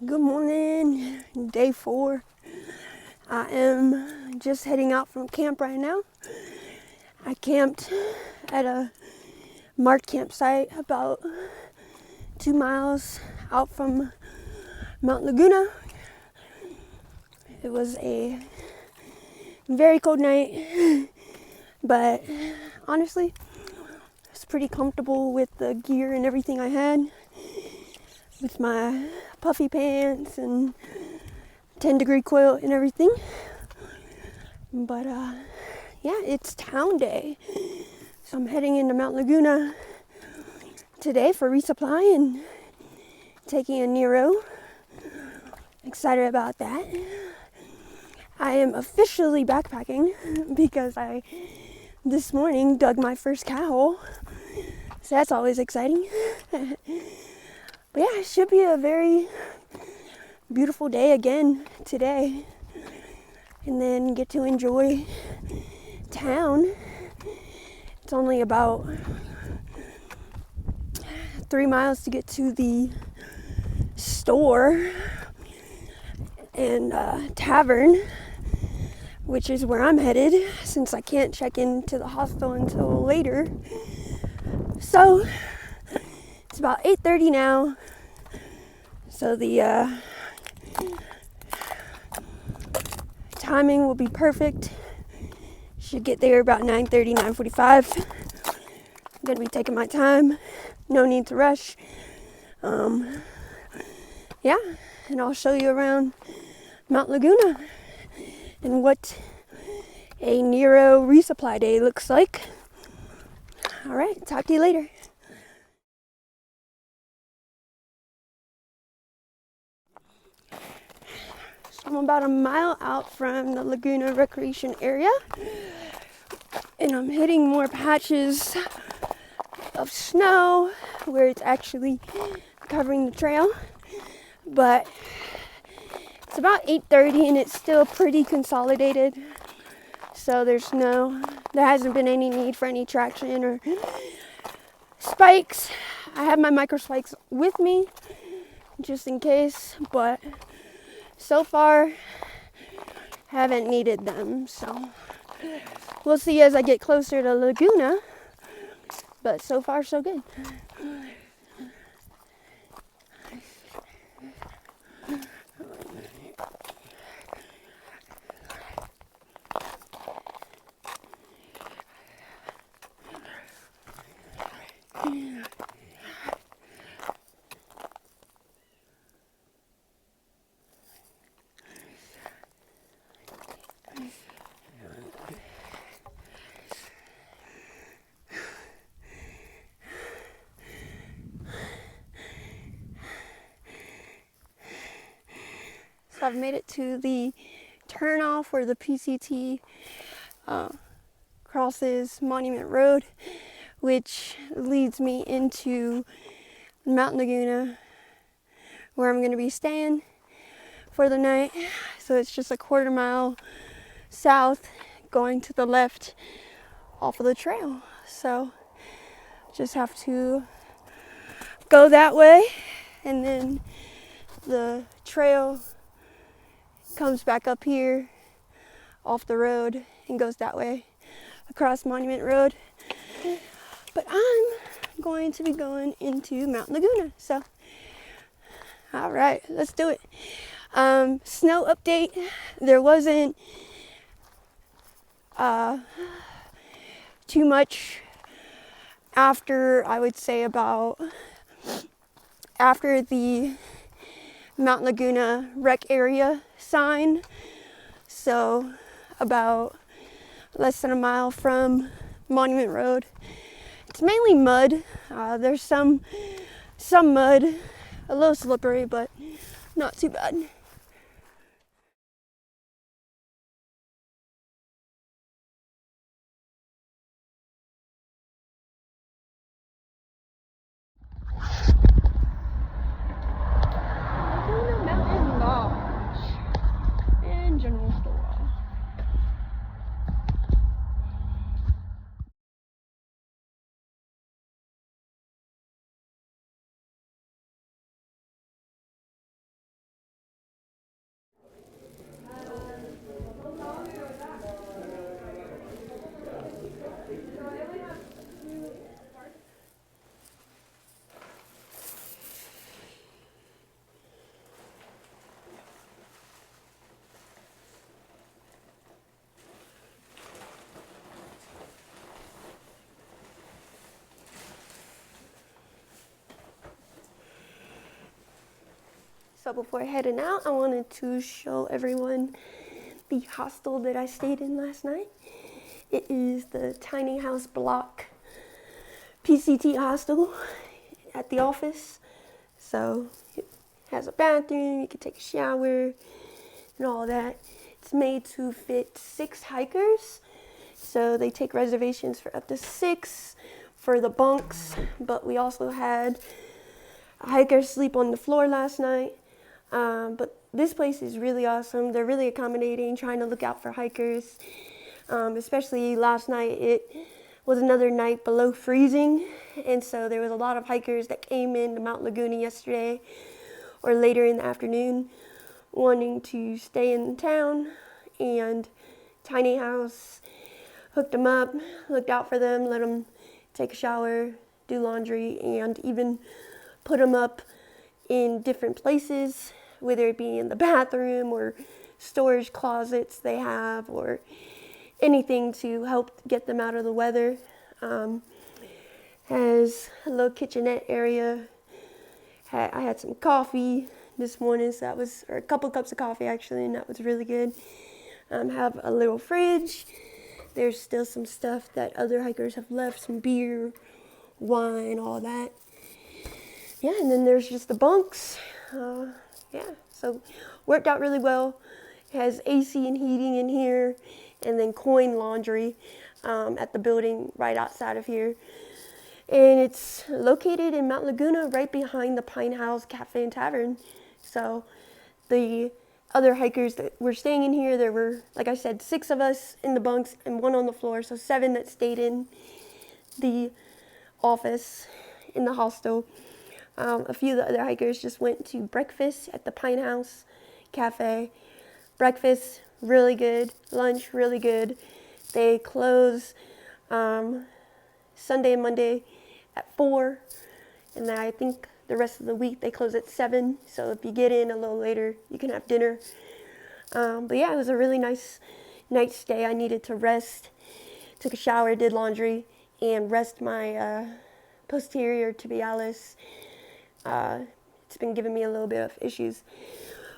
Good morning, day 4. I am just heading out from camp right now. I camped at a marked campsite about 2 miles out from Mount Laguna. It was a very cold night, but honestly, I was pretty comfortable with the gear and everything I had, with my puffy pants and 10-degree quilt and everything. But yeah, it's town day, so I'm heading into Mount Laguna today for resupply and taking a Nero. Excited about that. I am officially backpacking because I this morning dug my first cat hole, so that's always exciting. But yeah, it should be a very beautiful day again today, and then get to enjoy town. It's only about 3 miles to get to the store and tavern, which is where I'm headed since I can't check into the hostel until later. So it's about 8:30 now, so the timing will be perfect. Should get there about 9:30, 9:45. I'm gonna be taking my time, no need to rush. Yeah, and I'll show you around Mount Laguna and what a Nero resupply day looks like. All right, talk to you later. So I'm about a mile out from the Laguna recreation area, and I'm hitting more patches of snow where it's actually covering the trail. But it's about 8:30 and it's still pretty consolidated, so there hasn't been any need for any traction or spikes. I have my micro spikes with me just in case, but so far haven't needed them, so we'll see as I get closer to Laguna, but so far so good. So I've made it to the turnoff where the PCT crosses Monument Road, which leads me into Mount Laguna, where I'm going to be staying for the night. So it's just a quarter mile south going to the left off of the trail. So just have to go that way, and then the trail comes back up here off the road and goes that way across Monument Road. But I'm going to be going into Mount Laguna, so all right, let's do it. Snow update. There wasn't too much after, I would say about after the Mount Laguna rec area sign, so about less than a mile from Monument Road. It's mainly mud. There's some mud, a little slippery, but not too bad. So before heading out, I wanted to show everyone the hostel that I stayed in last night. It is the tiny house block PCT hostel at the office. So it has a bathroom, you can take a shower and all that. It's made to fit 6 hikers. So they take reservations for up to 6 for the bunks, but we also had hikers sleep on the floor last night. But this place is really awesome. They're really accommodating, trying to look out for hikers. Especially last night, it was another night below freezing. And so there was a lot of hikers that came into Mount Laguna yesterday or later in the afternoon wanting to stay in town, and tiny house hooked them up, looked out for them, let them take a shower, do laundry, and even put them up in different places, whether it be in the bathroom or storage closets they have, or anything to help get them out of the weather. Has a little kitchenette area. I had some coffee this morning, so that was, or a couple cups of coffee actually, and that was really good. Have a little fridge. There's still some stuff that other hikers have left, some beer, wine, all that. Yeah, and then there's just the bunks. So worked out really well. It has AC and heating in here, and then coin laundry at the building right outside of here. And it's located in Mount Laguna, right behind the Pine House Cafe and Tavern. So the other hikers that were staying in here, there were, like I said, 6 of us in the bunks and 1 on the floor, so 7 that stayed in the office in the hostel. A few of the other hikers just went to breakfast at the Pine House Cafe. Breakfast, really good. Lunch, really good. They close Sunday and Monday at 4, and then I think the rest of the week they close at 7, so if you get in a little later, you can have dinner. But yeah, it was a really nice night stay. I needed to rest, took a shower, did laundry, and rest my posterior tibialis. It's been giving me a little bit of issues.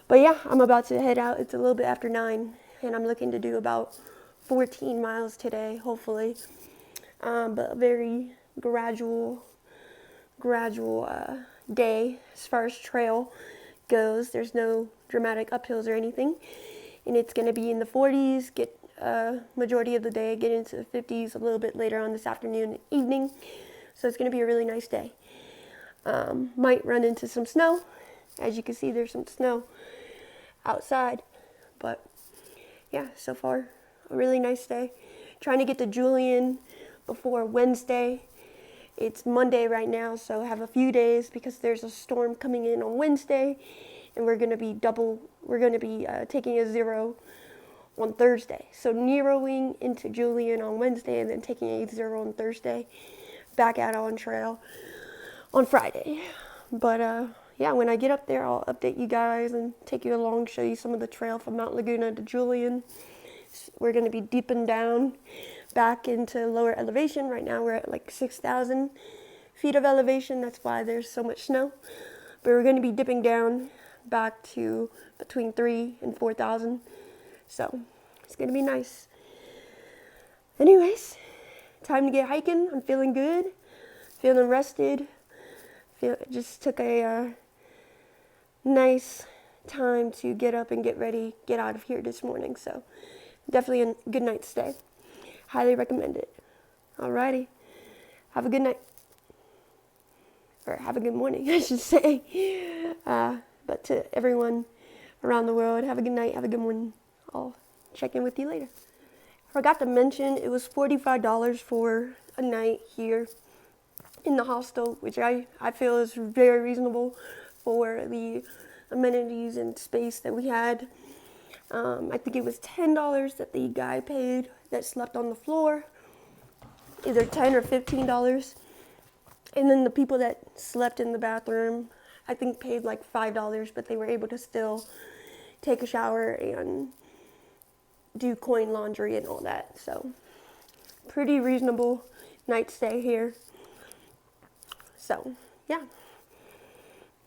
But yeah, I'm about to head out. It's a little bit after 9, and I'm looking to do about 14 miles today, hopefully. But a very gradual day as far as trail goes. There's no dramatic uphills or anything, and it's going to be in the 40s, get majority of the day, get into the 50s a little bit later on this afternoon and evening. So it's going to be a really nice day. Might run into some snow. As you can see, there's some snow outside, but yeah, so far a really nice day. Trying to get to Julian before Wednesday. It's Monday right now, so I have a few days because there's a storm coming in on Wednesday, and we're going to be taking a 0 on Thursday. So Neroing into Julian on Wednesday and then taking a 0 on Thursday, back out on trail on Friday. But yeah, when I get up there, I'll update you guys and take you along, show you some of the trail from Mount Laguna to Julian. We're going to be deeping down back into lower elevation. Right now we're at like 6,000 feet of elevation. That's why there's so much snow. But we're going to be dipping down back to between 3,000 and 4,000. So it's going to be nice. Anyways, time to get hiking. I'm feeling good, feeling rested. Just took a nice time to get up and get ready, get out of here this morning. So definitely a good night's stay. Highly recommend it. Alrighty. Have a good night. Or have a good morning, I should say. But to everyone around the world, have a good night, have a good morning. I'll check in with you later. Forgot to mention, it was $45 for a night here in the hostel, which I feel is very reasonable for the amenities and space that we had. I think it was $10 that the guy paid that slept on the floor, either $10 or $15. And then the people that slept in the bathroom, I think paid like $5, but they were able to still take a shower and do coin laundry and all that. So pretty reasonable night stay here. So yeah.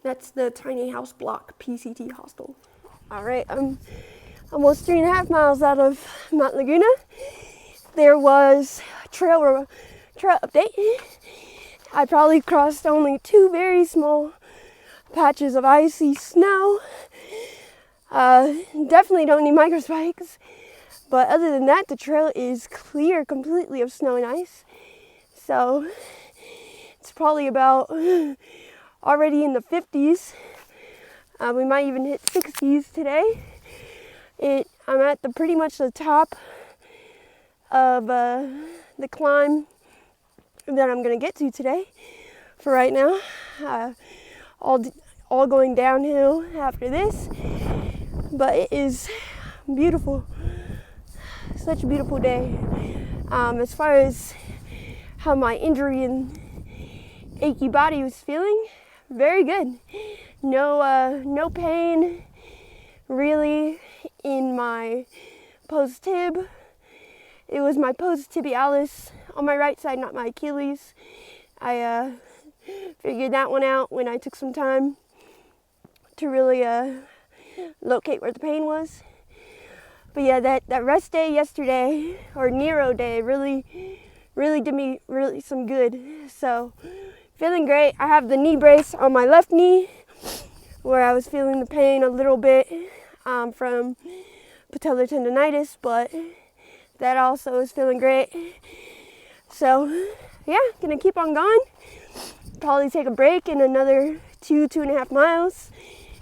That's the tiny house block PCT hostel. All right, I'm almost 3.5 miles out of Mount Laguna. There was trail update. I probably crossed only 2 very small patches of icy snow. Definitely don't need micro spikes. But other than that, the trail is clear completely of snow and ice. So it's probably about already in the 50s. We might even hit 60s today. I'm at pretty much the top of the climb that I'm going to get to today for right now. All going downhill after this. But it is beautiful. Such a beautiful day. As far as how my injury and achy body was feeling, very good. No pain really in my post tib. It was my post tibialis on my right side, not my Achilles. I figured that one out when I took some time to really locate where the pain was. But yeah, that rest day yesterday, or Nero day, really did me really some good. So feeling great. I have the knee brace on my left knee where I was feeling the pain a little bit from patellar tendonitis, but that also is feeling great. So yeah, gonna keep on going. Probably take a break in another 2.5 miles.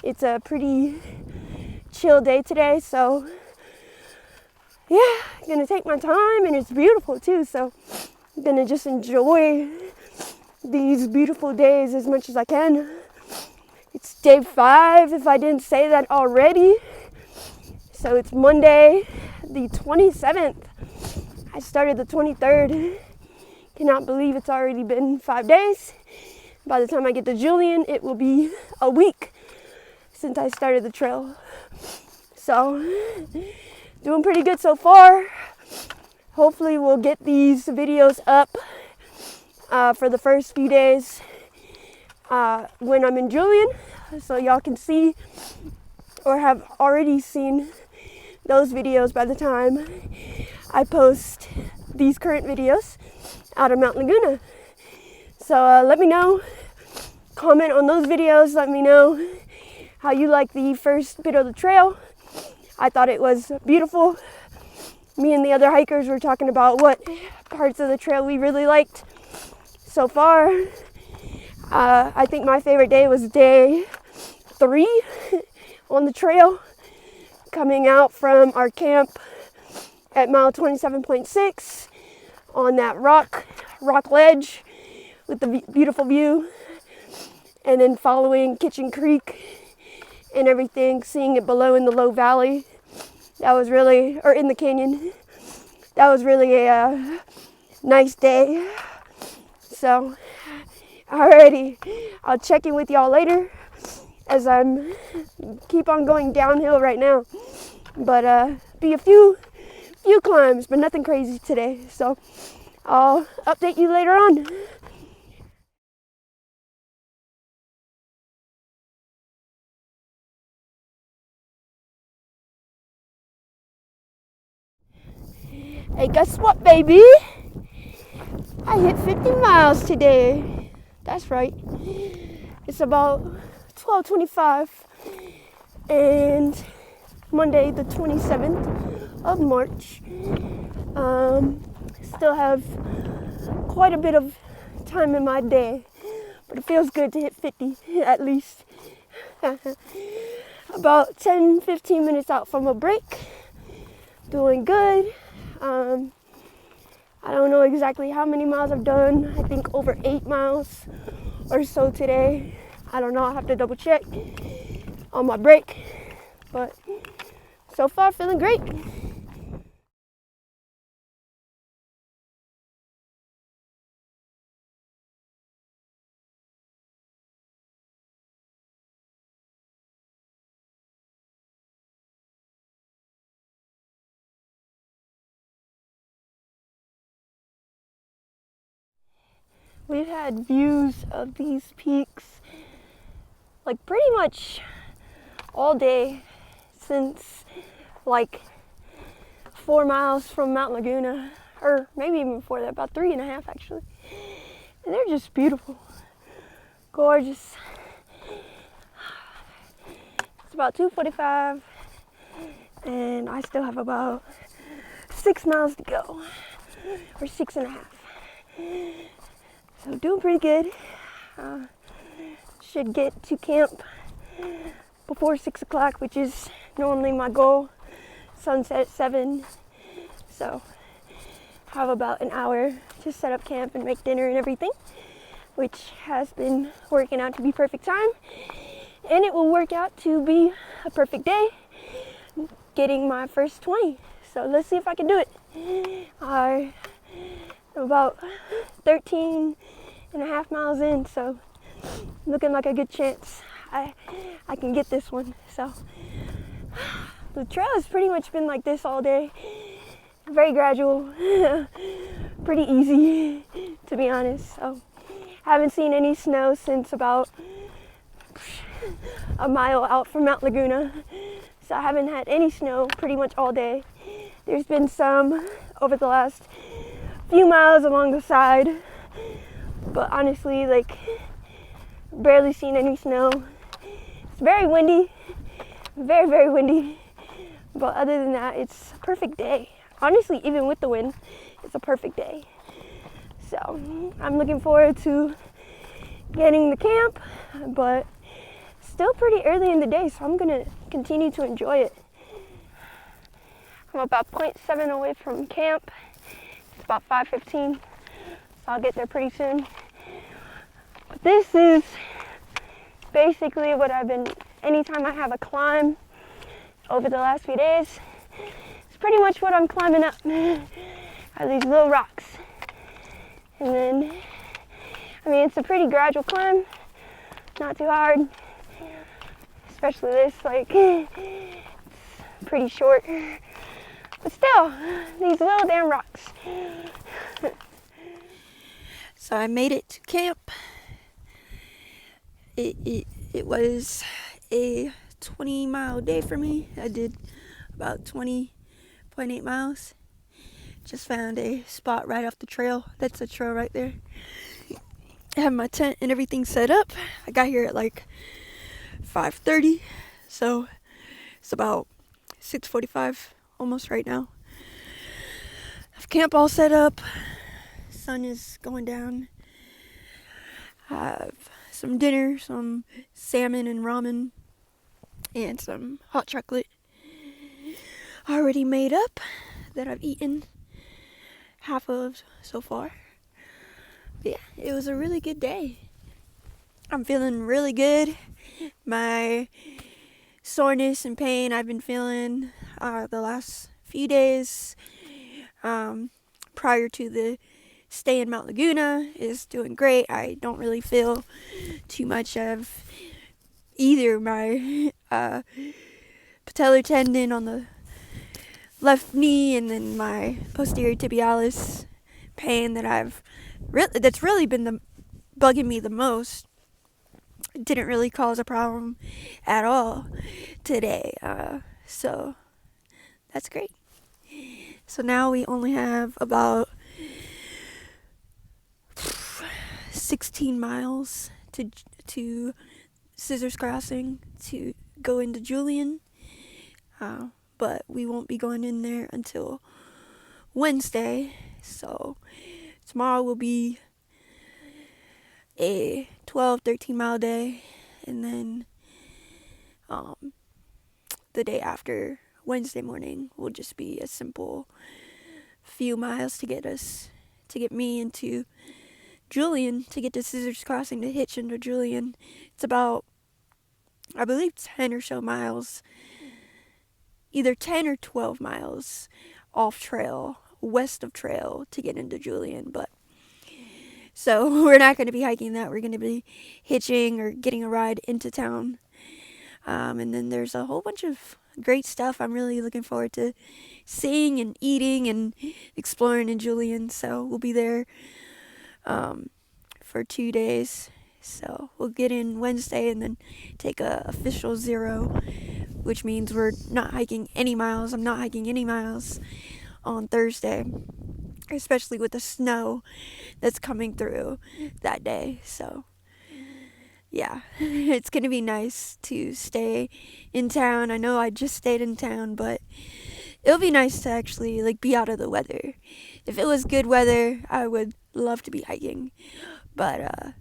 It's a pretty chill day today, so yeah, gonna take my time, and it's beautiful too, so I'm gonna just enjoy these beautiful days as much as I can. It's day 5, if I didn't say that already. So it's Monday, the 27th. I started the 23rd. Cannot believe it's already been 5 days. By the time I get to Julian, it will be a week since I started the trail. So doing pretty good so far. Hopefully we'll get these videos up for the first few days when I'm in Julian, so y'all can see or have already seen those videos by the time I post these current videos out of Mount Laguna. So let me know, comment on those videos, let me know how you like the first bit of the trail. I thought it was beautiful. Me and the other hikers were talking about what parts of the trail we really liked so far. I think my favorite day was day 3 on the trail, coming out from our camp at mile 27.6 on that rock ledge with the beautiful view, and then following Kitchen Creek and everything, seeing it below in the low valley. That was really, or in the canyon, that was really a nice day. So, alrighty, I'll check in with y'all later as I'm keep on going downhill right now. But be a few climbs, but nothing crazy today. So I'll update you later on. Hey, guess what, baby? I hit 50 miles today. That's right. It's about 12:25 and Monday the 27th of March. Still have quite a bit of time in my day, but it feels good to hit 50 at least. About 10-15 minutes out from a break. Doing good. I don't know exactly how many miles I've done. I think over 8 miles or so today. I don't know, I'll have to double check on my break. But so far feeling great. We've had views of these peaks like pretty much all day since like 4 miles from Mount Laguna, or maybe even before that, about 3.5 actually. And they're just beautiful, gorgeous. It's about 2:45 and I still have about 6 miles to go, or 6.5. So doing pretty good. Should get to camp before 6 o'clock, which is normally my goal. Sunset at 7. So have about an hour to set up camp and make dinner and everything, which has been working out to be perfect time. And it will work out to be a perfect day, getting my first 20. So let's see if I can do it. I'm about 13.5 miles in, so looking like a good chance I can get this one. So the trail has pretty much been like this all day. Very gradual, pretty easy to be honest. So haven't seen any snow since about a mile out from Mount Laguna. So I haven't had any snow pretty much all day. There's been some over the last few miles along the side, but honestly, like, barely seen any snow. It's very windy, very, very windy. But other than that, it's a perfect day. Honestly, even with the wind, it's a perfect day. So I'm looking forward to getting the camp, but still pretty early in the day, so I'm gonna continue to enjoy it. I'm about 0.7 away from camp. It's about 5:15, so I'll get there pretty soon. But this is basically what I've been, anytime I have a climb over the last few days, it's pretty much what I'm climbing up, are these little rocks. And then, I mean, it's a pretty gradual climb, not too hard, especially this, like, it's pretty short. But still, these little damn rocks. So I made it to camp. It was a 20-mile day for me. I did about 20.8 miles. Just found a spot right off the trail. That's the trail right there. I have my tent and everything set up. I got here at like 5:30, so it's about 6:45 almost right now. I have camp all set up. Sun is going down. I have some dinner, some salmon and ramen, and some hot chocolate already made up that I've eaten half of so far. But yeah, it was a really good day. I'm feeling really good. My soreness and pain I've been feeling the last few days prior to the stay in Mount Laguna is doing great. I don't really feel too much of either my patellar tendon on the left knee and then my posterior tibialis pain that's really been bugging me the most. It didn't really cause a problem at all today, so that's great. So now we only have about 16 miles to Scissors Crossing to go into Julian, but we won't be going in there until Wednesday. So tomorrow will be a 12-13 mile day, and then the day after, Wednesday morning, will just be a simple few miles to get me into Julian, to get to Scissors Crossing, to hitch into Julian. It's about, I believe, 10 or so miles, either 10 or 12 miles off trail, west of trail, to get into Julian. But so we're not going to be hiking that. We're going to be hitching or getting a ride into town. And then there's a whole bunch of great stuff I'm really looking forward to seeing and eating and exploring in Julian. So we'll be there for 2 days. So we'll get in Wednesday and then take a official 0, which means we're not hiking any miles. I'm not hiking any miles on Thursday, especially with the snow that's coming through that day. So yeah, it's gonna be nice to stay in town. I know I just stayed in town, but it'll be nice to actually like be out of the weather. If it was good weather, I would love to be hiking. But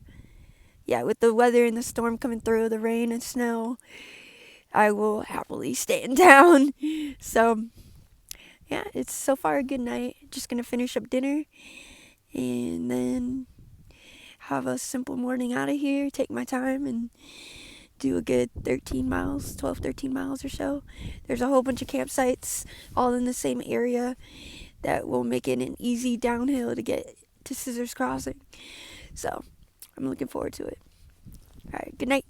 yeah, with the weather and the storm coming through, the rain and snow, I will happily stay in town. So yeah, it's so far a good night. Just gonna finish up dinner and then have a simple morning out of here, take my time and do a good 13 miles, 12, 13 miles or so. There's a whole bunch of campsites all in the same area that will make it an easy downhill to get to Scissors Crossing. So I'm looking forward to it. All right, good night.